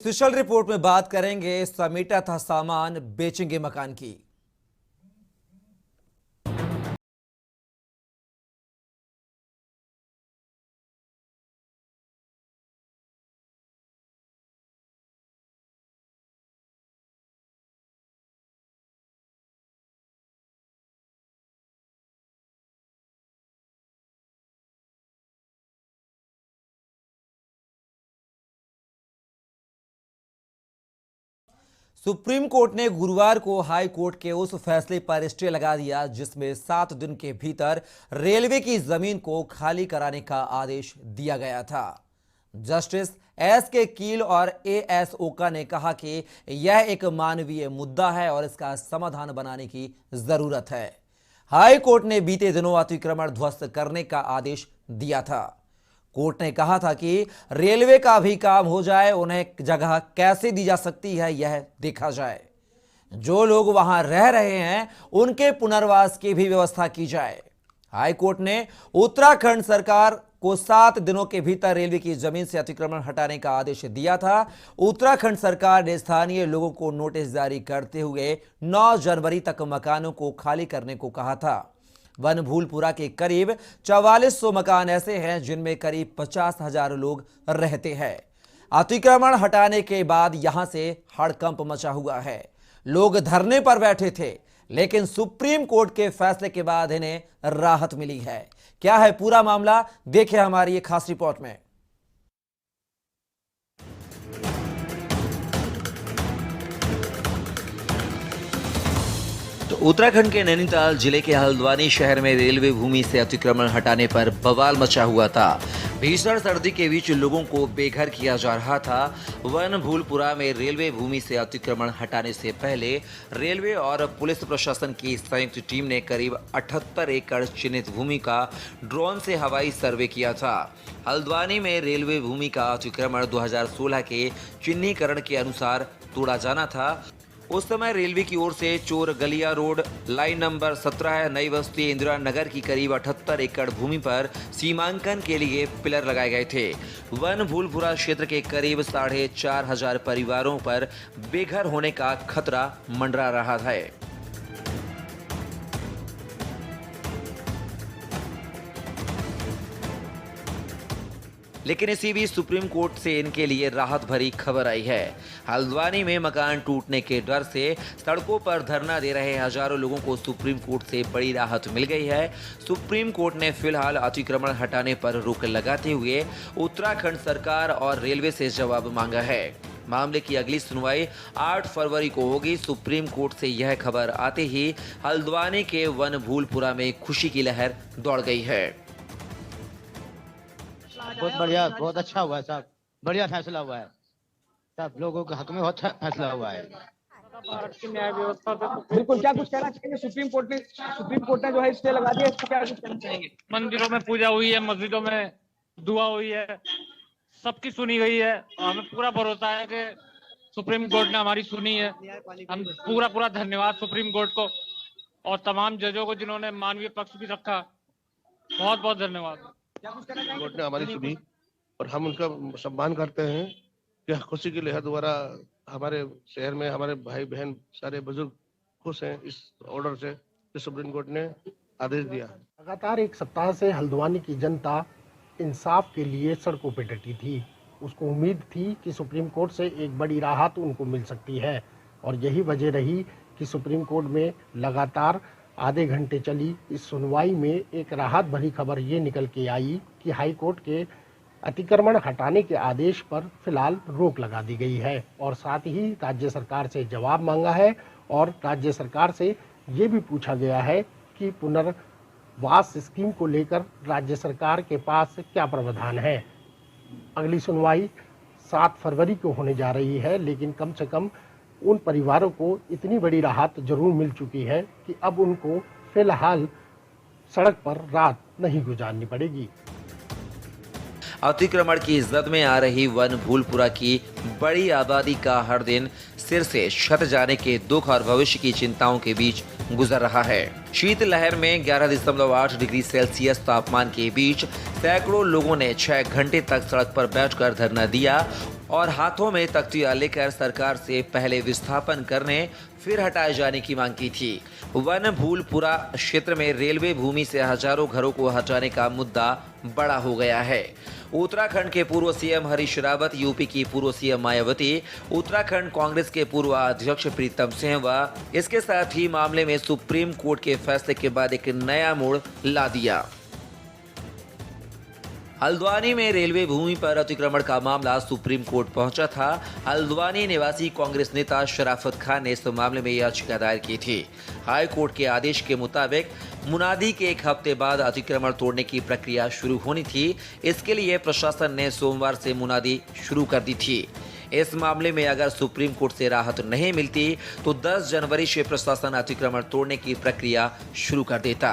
Special report में बात करेंगे समेटा था सामान बेचेंगे मकान की। सुप्रीम कोर्ट ने गुरुवार को हाई कोर्ट के उस फैसले पर स्टे लगा दिया जिसमें 7 दिन के भीतर रेलवे की जमीन को खाली कराने का आदेश दिया गया था। जस्टिस एस के कील और ए एस ओका ने कहा कि यह एक मानवीय मुद्दा है और इसका समाधान बनाने की जरूरत है। हाई कोर्ट ने बीते दिनों अतिक्रमण ध्वस्त करने का आदेश दिया था। कोर्ट ने कहा था कि रेलवे का भी काम हो जाए, उन्हें जगह कैसे दी जा सकती है यह देखा जाए। जो लोग वहां रह रहे हैं उनके पुनर्वास की भी व्यवस्था की जाए। हाई कोर्ट ने उत्तराखंड सरकार को 7 दिनों के भीतर रेलवे की जमीन से अतिक्रमण हटाने का आदेश दिया था। उत्तराखंड सरकार ने स्थानीय लोगों को नोटिस जारी करते हुए 9 जनवरी तक मकानों को खाली करने को कहा था। वनभूलपुरा के करीब 4400 मकान ऐसे हैं जिनमें करीब 50,000 लोग रहते हैं। अतिक्रमण हटाने के बाद यहां से हड़कंप मचा हुआ है। लोग धरने पर बैठे थे, लेकिन सुप्रीम कोर्ट के फैसले के बाद इन्हें राहत मिली है। क्या है पूरा मामला, देखिए हमारी ये खास रिपोर्ट में। तो उत्तराखंड के नैनीताल जिले के हल्द्वानी शहर में रेलवे भूमि से अतिक्रमण हटाने पर बवाल मचा हुआ था। भीषण सर्दी के बीच लोगों को बेघर किया जा रहा था। वनभूलपुरा में रेलवे भूमि से अतिक्रमण हटाने से पहले रेलवे और पुलिस प्रशासन की संयुक्त टीम ने करीब 78 एकड़ चिन्हित भूमि का ड्रोन से हवाई सर्वे किया था। हल्द्वानी में रेलवे भूमि का अतिक्रमण 2016 के चिन्हीकरण के अनुसार तोड़ा जाना था। उस समय रेलवे की ओर से चोर गलिया रोड लाइन नंबर 17 नई बस्ती इंदिरा नगर की करीब 78 एकड़ भूमि पर सीमांकन के लिए पिलर लगाए गए थे। वनभूलपुरा क्षेत्र के करीब 4,500 परिवारों पर बेघर होने का खतरा मंडरा रहा है। लेकिन इसी बीच सुप्रीम कोर्ट से इनके लिए राहत भरी खबर आई है। हल्द्वानी में मकान टूटने के डर से सड़कों पर धरना दे रहे हजारों लोगों को सुप्रीम कोर्ट से बड़ी राहत मिल गई है। सुप्रीम कोर्ट ने फिलहाल अतिक्रमण हटाने पर रोक लगाते हुए उत्तराखंड सरकार और रेलवे से जवाब मांगा है। मामले की अगली सुनवाई 8 फरवरी को होगी। सुप्रीम कोर्ट से यह खबर आते ही हल्द्वानी के वनभूलपुरा में खुशी की लहर दौड़ गई है। बहुत बढ़िया, बहुत अच्छा हुआ है साहब, बढ़िया फैसला हुआ है साहब, लोगों के हक में बहुत अच्छा फैसला हुआ है। न्याय व्यवस्था बिल्कुल, क्या कुछ कहना चाहेंगे? सुप्रीम कोर्ट ने जो है स्टे लगा दिया, इसको क्या कुछ कहना चाहेंगे? मंदिरों में पूजा हुई है, मस्जिदों में दुआ हुई है, सबकी सुनी गई है। हमें पूरा भरोसा है कि सुप्रीम कोर्ट ने हमारी सुनी है। हम पूरा धन्यवाद सुप्रीम कोर्ट को और तमाम जजों को जिन्होंने मानवीय पक्ष भी रखा। बहुत बहुत धन्यवाद। कोर्ट ने हमारी सुनी और हम उनका सम्मान करते हैं कि खुशी की लहर द्वारा हमारे शहर में हमारे भाई बहन सारे बुजुर्ग खुश हैं इस ऑर्डर से जो सुप्रीम कोर्ट ने आदेश दिया है। लगातार एक सप्ताह से हल्द्वानी की जनता इंसाफ के लिए सड़कों पर डटी थी। उसको उम्मीद थी कि सुप्रीम कोर्ट से एक बड़ी राहत उनको मिल सकती है और यही वजह रही कि सुप्रीम कोर्ट में लगातार आधे घंटे चली इस सुनवाई में एक राहत भरी खबर ये निकल के आई कि हाई कोर्ट के अतिक्रमण हटाने के आदेश पर फिलहाल रोक लगा दी गई है और साथ ही राज्य सरकार से जवाब मांगा है और राज्य सरकार से ये भी पूछा गया है कि पुनर्वास स्कीम को लेकर राज्य सरकार के पास क्या प्रावधान है। अगली सुनवाई 7 फरवरी को होने जा रही है, लेकिन कम से कम उन परिवारों को इतनी बड़ी राहत जरूर मिल चुकी है कि अब उनको फिलहाल सड़क पर रात नहीं गुजारनी पड़ेगी। अतिक्रमण की जद में आ रही वनभूलपुरा की बड़ी आबादी का हर दिन सिर से छत जाने के दुख और भविष्य की चिंताओं के बीच गुजर रहा है। शीत लहर में 11.8 डिग्री सेल्सियस तापमान के बीच सैकड़ों लोगों ने 6 घंटे तक सड़क पर बैठकर धरना दिया। और हाथों में तख्तियां लेकर सरकार से पहले विस्थापन करने फिर हटाए जाने की मांग की थी। वन भूलपुरा क्षेत्र में रेलवे भूमि से हजारों घरों को हटाने का मुद्दा बड़ा हो गया है। उत्तराखंड के पूर्व सीएम हरीश रावत, यूपी की पूर्व सीएम मायावती, उत्तराखंड कांग्रेस के पूर्व अध्यक्ष प्रीतम सिंह व इसके साथ ही मामले में सुप्रीम कोर्ट के फैसले के बाद एक नया मोड़ ला दिया। हल्द्वानी में रेलवे भूमि पर अतिक्रमण का मामला सुप्रीम कोर्ट पहुंचा था। हल्द्वानी निवासी कांग्रेस नेता शराफत खान ने इस मामले में याचिका दायर की थी। हाई कोर्ट के आदेश के मुताबिक मुनादी के एक हफ्ते बाद अतिक्रमण तोड़ने की प्रक्रिया शुरू होनी थी। इसके लिए प्रशासन ने सोमवार से मुनादी शुरू कर दी थी। इस मामले में अगर सुप्रीम कोर्ट से राहत नहीं मिलती तो 10 जनवरी से प्रशासन अतिक्रमण तोड़ने की प्रक्रिया शुरू कर देता।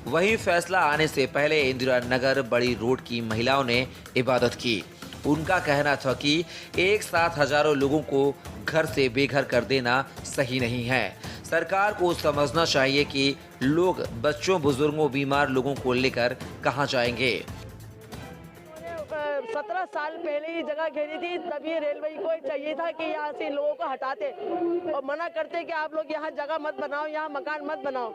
वहीं फैसला आने से पहले इंदिरा नगर बड़ी रोड की महिलाओं ने इबादत की। उनका कहना था कि एक साथ हजारों लोगों को घर से बेघर कर देना सही नहीं है। सरकार को समझना चाहिए कि लोग बच्चों, बुजुर्गों, बीमार लोगों को लेकर कहां जाएंगे। 17 साल पहले ही जगह घेरी थी, तब ये रेलवे को चाहिए था कि यहाँ से लोगों को हटाते और मना करते कि आप लोग यहाँ जगह मत बनाओ, यहाँ मकान मत बनाओ।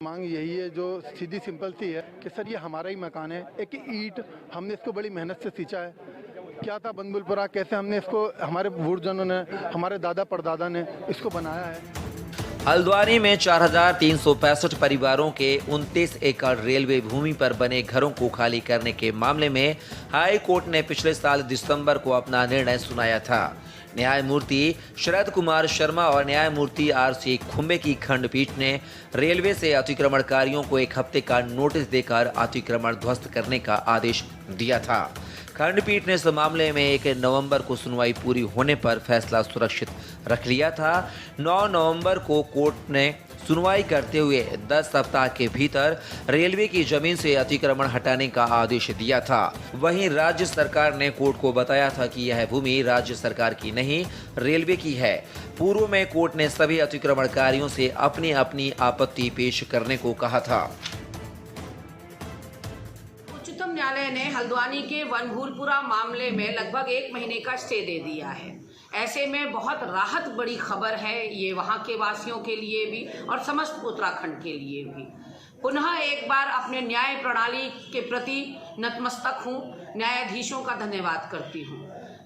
मांग यही है जो सीधी सिंपल सी है कि सर ये हमारा ही मकान है, एक ईंट हमने इसको बड़ी मेहनत से सींचा है। क्या था बंदुलपुरा, कैसे हमने इसको, हमारे बुजुर्गों ने, हमारे दादा परदादा ने इसको बनाया है। हल्द्वानी में 4,365 परिवारों के 29 एकड़ रेलवे भूमि पर बने घरों को खाली करने के मामले में हाई कोर्ट ने पिछले साल दिसंबर को अपना निर्णय सुनाया था। न्यायमूर्ति शरद कुमार शर्मा और न्यायमूर्ति आर.सी. खुम्बे की खंडपीठ ने रेलवे से अतिक्रमणकारियों को एक हफ्ते का नोटिस देकर अतिक्रमण ध्वस्त करने का आदेश दिया था। खंडपीठ ने इस मामले में 1 नवंबर को सुनवाई पूरी होने पर फैसला सुरक्षित रख लिया था। 9 नवंबर को कोर्ट ने सुनवाई करते हुए 10 सप्ताह के भीतर रेलवे की जमीन से अतिक्रमण हटाने का आदेश दिया था। वहीं राज्य सरकार ने कोर्ट को बताया था कि यह भूमि राज्य सरकार की नहीं, रेलवे की है। पूर्व में कोर्ट ने सभी अतिक्रमणकारियों से अपनी अपनी आपत्ति पेश करने को कहा था। उच्चतम न्यायालय ने हल्द्वानी के वनभूलपुरा मामले में लगभग 1 महीने का स्टे दे दिया है। ऐसे में बहुत राहत बड़ी खबर है ये वहाँ के वासियों के लिए भी और समस्त उत्तराखंड के लिए भी। पुनः एक बार अपने न्याय प्रणाली के प्रति नतमस्तक हूँ, न्यायाधीशों का धन्यवाद करती हूँ।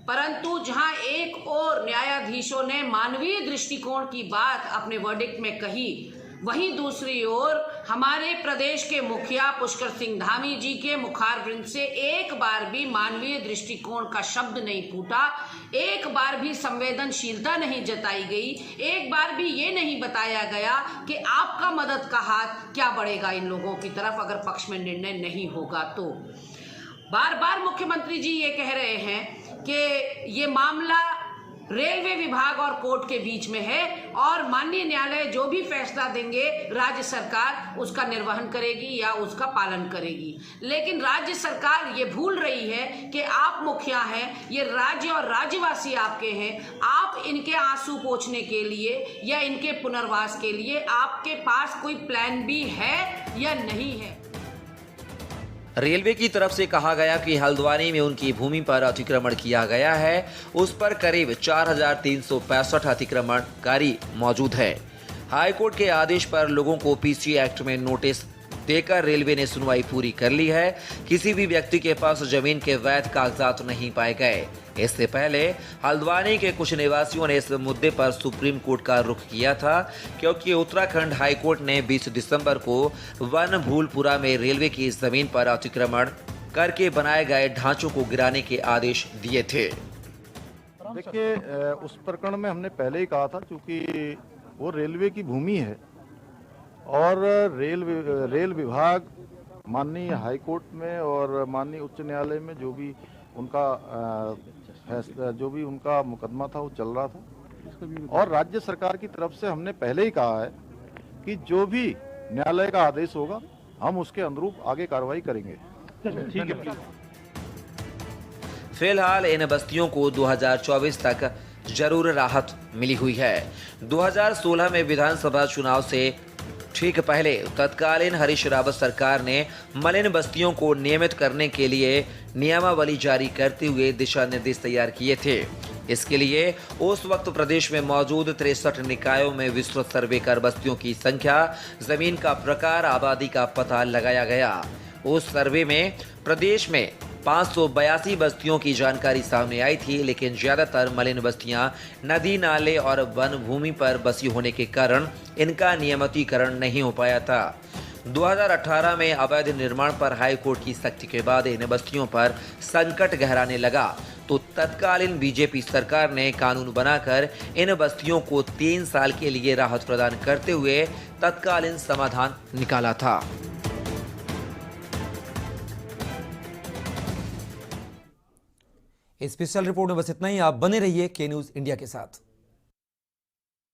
परंतु जहाँ एक और न्यायाधीशों ने मानवीय दृष्टिकोण की बात अपने वर्डिक्ट में कही, वहीं दूसरी ओर हमारे प्रदेश के मुखिया पुष्कर सिंह धामी जी के मुखारविंद से एक बार भी मानवीय दृष्टिकोण का शब्द नहीं फूटा, एक बार भी संवेदनशीलता नहीं जताई गई, एक बार भी ये नहीं बताया गया कि आपका मदद का हाथ क्या बढ़ेगा इन लोगों की तरफ अगर पक्ष में निर्णय नहीं होगा तो। बार बार मुख्यमंत्री जी ये कह रहे हैं कि ये मामला रेलवे विभाग और कोर्ट के बीच में है और माननीय न्यायालय जो भी फैसला देंगे राज्य सरकार उसका निर्वहन करेगी या उसका पालन करेगी। लेकिन राज्य सरकार ये भूल रही है कि आप मुखिया हैं, ये राज्य और राज्यवासी आपके हैं। आप इनके आंसू पोंछने के लिए या इनके पुनर्वास के लिए आपके पास कोई प्लान बी है या नहीं है। रेलवे की तरफ से कहा गया कि हल्द्वानी में उनकी भूमि पर अतिक्रमण किया गया है, उस पर करीब 4,365 अतिक्रमणकारी मौजूद है। हाईकोर्ट के आदेश पर लोगों को पीसी एक्ट में नोटिस देकर रेलवे ने सुनवाई पूरी कर ली है। किसी भी व्यक्ति के पास जमीन के वैध कागजात नहीं पाए गए। इससे पहले हल्द्वानी के कुछ निवासियों ने इस मुद्दे पर सुप्रीम कोर्ट का रुख किया था, क्योंकि उत्तराखंड हाईकोर्ट ने 20 दिसंबर को वन भूलपुरा में रेलवे की जमीन पर अतिक्रमण करके बनाए गए ढांचों को गिराने के आदेश दिए थे। देखिए, उस प्रकरण में हमने पहले ही कहा था, क्योंकि वो रेलवे की भूमि है और रेल विभाग माननीय हाईकोर्ट में और माननीय उच्च न्यायालय में जो भी उनका फैसला, जो भी उनका मुकदमा था वो चल रहा था। और राज्य सरकार की तरफ से हमने पहले ही कहा है कि जो भी न्यायालय का आदेश होगा हम उसके अनुरूप आगे कार्रवाई करेंगे। ठीक है, प्लीज। फिलहाल इन बस्तियों को 2024 तक जरूर राहत मिली हुई है। 2016 में विधानसभा चुनाव से ठीक पहले तत्कालीन हरीश रावत सरकार ने मलिन बस्तियों को नियमित करने के लिए नियमावली जारी करते हुए दिशा निर्देश तैयार किए थे। इसके लिए उस वक्त प्रदेश में मौजूद 63 निकायों में विस्तृत सर्वे कर बस्तियों की संख्या, जमीन का प्रकार, आबादी का पता लगाया गया। उस सर्वे में प्रदेश में 582 बस्तियों की जानकारी सामने आई थी, लेकिन ज्यादातर मलिन बस्तियां नदी, नाले और वन भूमि पर बसी होने के कारण इनका नियमितीकरण नहीं हो पाया था। 2018 में अवैध निर्माण पर हाई कोर्ट की सख्ती के बाद इन बस्तियों पर संकट गहराने लगा, तो तत्कालीन बीजेपी सरकार ने कानून बनाकर इन बस्तियों को 3 साल के लिए राहत प्रदान करते हुए तत्कालीन समाधान निकाला था। स्पेशल रिपोर्ट में बस इतना ही। आप बने रहिए के न्यूज़ इंडिया के साथ।